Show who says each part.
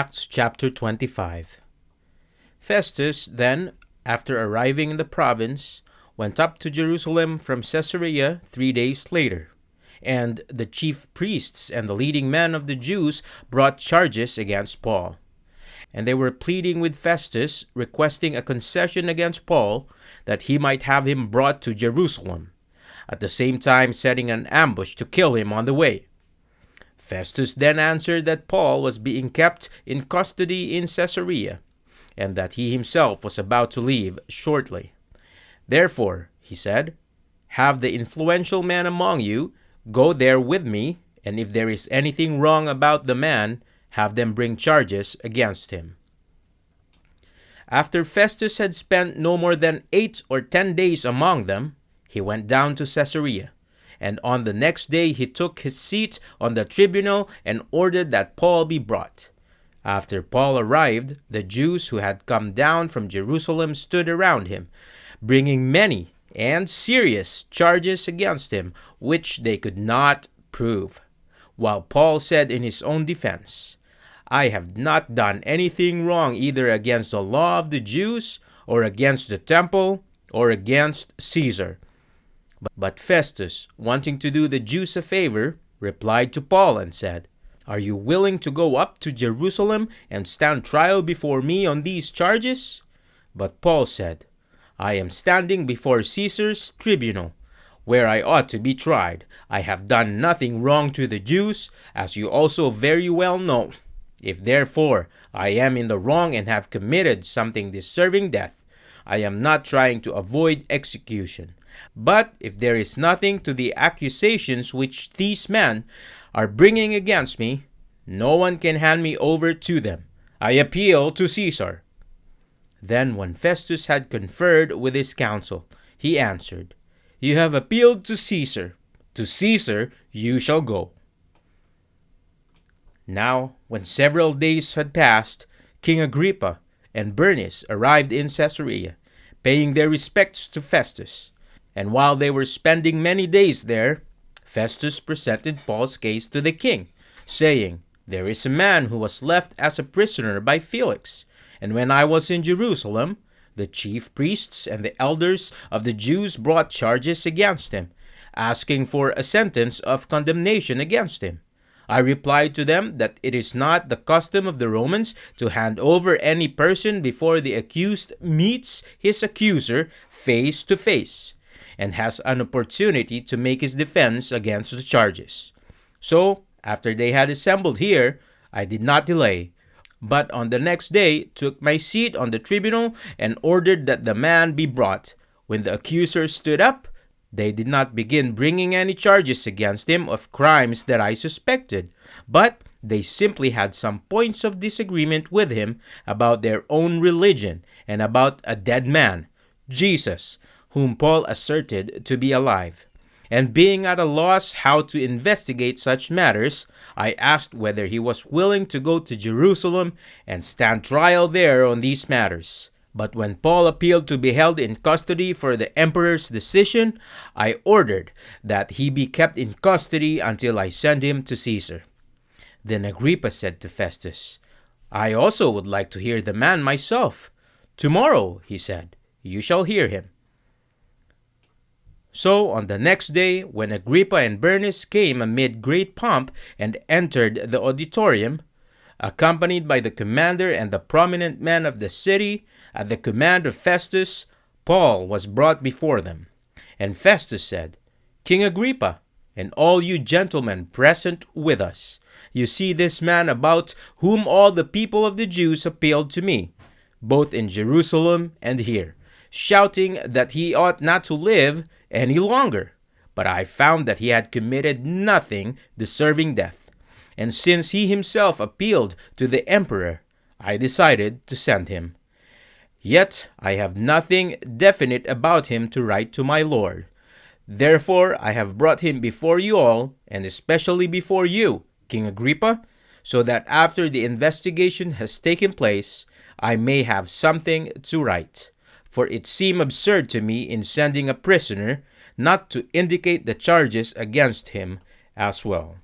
Speaker 1: Acts chapter 25. Festus then, after arriving in the province, went up to Jerusalem from Caesarea 3 days later. And the chief priests and the leading men of the Jews brought charges against Paul. And they were pleading with Festus, requesting a concession against Paul, that he might have him brought to Jerusalem, at the same time setting an ambush to kill him on the way. Festus then answered that Paul was being kept in custody in Caesarea, and that he himself was about to leave shortly. Therefore, he said, "Have the influential men among you go there with me, and if there is anything wrong about the man, have them bring charges against him." After Festus had spent no more than 8 or 10 days among them, he went down to Caesarea. And on the next day he took his seat on the tribunal and ordered that Paul be brought. After Paul arrived, the Jews who had come down from Jerusalem stood around him, bringing many and serious charges against him, which they could not prove. While Paul said in his own defense, "I have not done anything wrong either against the law of the Jews, or against the temple, or against Caesar." But Festus, wanting to do the Jews a favor, replied to Paul and said, "Are you willing to go up to Jerusalem and stand trial before me on these charges?" But Paul said, "I am standing before Caesar's tribunal, where I ought to be tried. I have done nothing wrong to the Jews, as you also very well know. If therefore I am in the wrong and have committed something deserving death, I am not trying to avoid execution. But if there is nothing to the accusations which these men are bringing against me, no one can hand me over to them. I appeal to Caesar." Then when Festus had conferred with his council, he answered, "You have appealed to Caesar. To Caesar you shall go." Now, when several days had passed, King Agrippa and Bernice arrived in Caesarea, paying their respects to Festus. And while they were spending many days there, Festus presented Paul's case to the king, saying, "There is a man who was left as a prisoner by Felix, and when I was in Jerusalem, the chief priests and the elders of the Jews brought charges against him, asking for a sentence of condemnation against him. I replied to them that it is not the custom of the Romans to hand over any person before the accused meets his accuser face to face, and has an opportunity to make his defense against the charges. So, after they had assembled here, I did not delay, but on the next day took my seat on the tribunal and ordered that the man be brought. When the accuser stood up, they did not begin bringing any charges against him of crimes that I suspected, but they simply had some points of disagreement with him about their own religion and about a dead man, Jesus, whom Paul asserted to be alive. And being at a loss how to investigate such matters, I asked whether he was willing to go to Jerusalem and stand trial there on these matters. But when Paul appealed to be held in custody for the emperor's decision, I ordered that he be kept in custody until I send him to Caesar." Then Agrippa said to Festus, "I also would like to hear the man myself." "Tomorrow," he said, "you shall hear him." So on the next day, when Agrippa and Bernice came amid great pomp and entered the auditorium, accompanied by the commander and the prominent men of the city, at the command of Festus, Paul was brought before them. And Festus said, "King Agrippa, and all you gentlemen present with us, you see this man about whom all the people of the Jews appealed to me, both in Jerusalem and here, shouting that he ought not to live any longer. But I found that he had committed nothing deserving death. And since he himself appealed to the emperor, I decided to send him. Yet I have nothing definite about him to write to my lord. Therefore I have brought him before you all, and especially before you, King Agrippa, so that after the investigation has taken place, I may have something to write. For it seemed absurd to me in sending a prisoner not to indicate the charges against him as well."